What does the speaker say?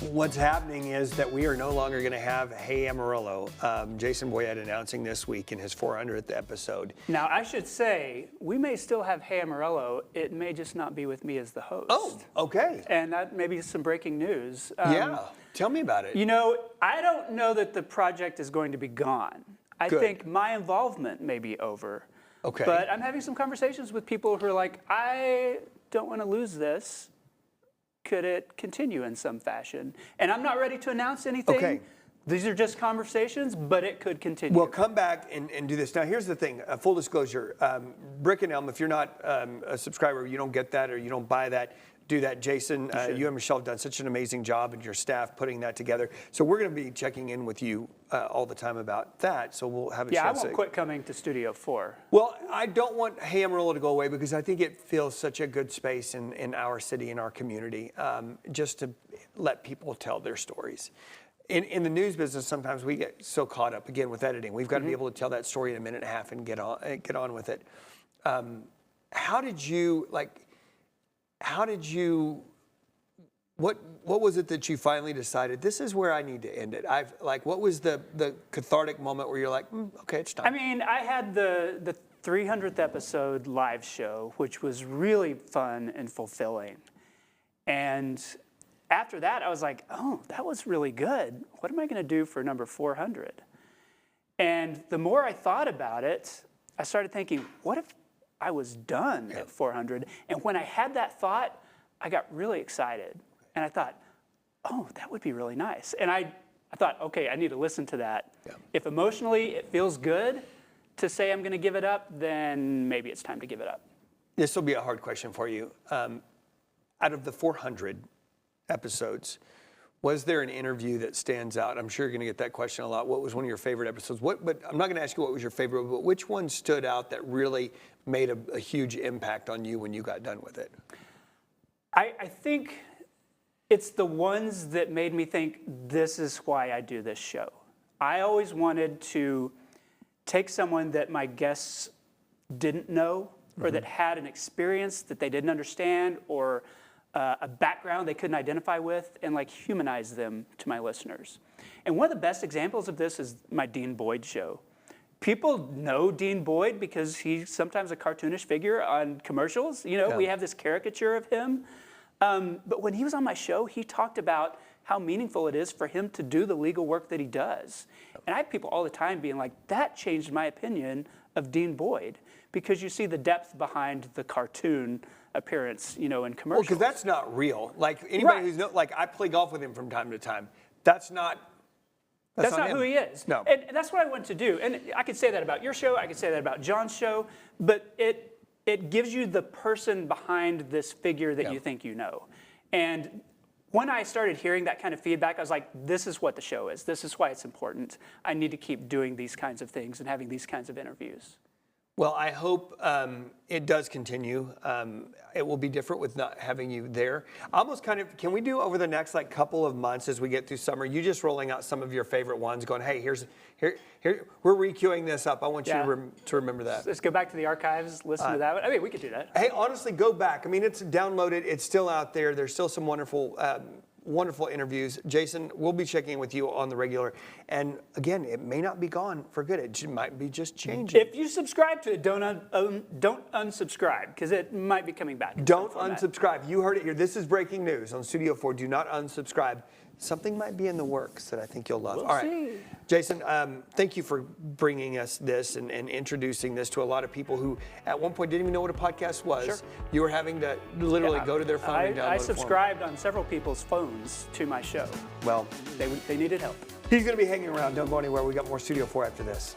What's happening is that we are no longer going to have Hey Amarillo. Jason Boyett announcing this week in his 400th episode. Now, I should say, we may still have Hey Amarillo. It may just not be with me as the host. Oh, okay. And that may be some breaking news. Yeah, tell me about it. You know, I don't know that the project is going to be gone. I think my involvement may be over. Okay. But I'm having some conversations with people who are like, I don't want to lose this. Could it continue in some fashion? And I'm not ready to announce anything. Okay. These are just conversations, but it could continue. Well, come back and do this. Now, here's the thing. Full disclosure. Brick and Elm, if you're not a subscriber, you don't get that or you don't buy that, do that. Jason, you and Michelle have done such an amazing job and your staff putting that together. So we're going to be checking in with you all the time about that. So we'll have a chance. Yeah, I won't quit coming to Studio 4. Well, I don't want Hey Amarillo to go away because I think it feels such a good space in our city, in our community, just to let people tell their stories. In the news business, sometimes we get so caught up, again, with editing. We've got to be able to tell that story in a minute and a half and get on with it. What was it that you finally decided, this is where I need to end it? What was the cathartic moment where you're like, okay, it's time? I mean, I had the 300th episode live show, which was really fun and fulfilling. And after that, I was like, oh, that was really good. What am I going to do for number 400? And the more I thought about it, I started thinking, what if I was done at 400? And when I had that thought, I got really excited. And I thought, oh, that would be really nice. And I thought, okay, I need to listen to that. Yeah. If emotionally it feels good to say I'm going to give it up, then maybe it's time to give it up. This will be a hard question for you. Out of the 400 episodes, was there an interview that stands out? I'm sure you're going to get that question a lot. What was one of your favorite episodes? But I'm not going to ask you what was your favorite, but which one stood out that really made a huge impact on you when you got done with it? I think it's the ones that made me think, this is why I do this show. I always wanted to take someone that my guests didn't know or that had an experience that they didn't understand or a background they couldn't identify with and humanize them to my listeners. And one of the best examples of this is my Dean Boyd show. People know Dean Boyd because he's sometimes a cartoonish figure on commercials. You know, we have this caricature of him. But when he was on my show, he talked about how meaningful it is for him to do the legal work that he does. And I have people all the time being like, that changed my opinion of Dean Boyd because you see the depth behind the cartoon appearance, in commercials. Well, because that's not real. Anybody who's I play golf with him from time to time. That's not who he is. No. And that's what I want to do. And I could say that about your show. I could say that about John's show. But it gives you the person behind this figure that you think you know. And when I started hearing that kind of feedback, I was like, this is what the show is. This is why it's important. I need to keep doing these kinds of things and having these kinds of interviews. Well, I hope it does continue. It will be different with not having you there. Almost can we do over the next couple of months as we get through summer, you just rolling out some of your favorite ones, going, hey, here, we're re-queuing this up. I want you to remember that. Let's go back to the archives, listen to that one. I mean, we could do that. Hey, honestly, go back. I mean, it's downloaded. It's still out there. There's still some wonderful interviews. Jason, we'll be checking in with you on the regular. And again, it may not be gone for good. It might be just changing. If you subscribe to it, don't unsubscribe because it might be coming back. Don't unsubscribe. You heard it here. This is breaking news on Studio 4. Do not unsubscribe. Something might be in the works that I think you'll love. We'll All right, see. Jason, thank you for bringing us this and introducing this to a lot of people who at one point didn't even know what a podcast was. Sure. You were having to literally go to their phone and download I subscribed on several people's phones to my show. Well, they needed help. He's going to be hanging around. Don't go anywhere. We got more Studio 4 after this.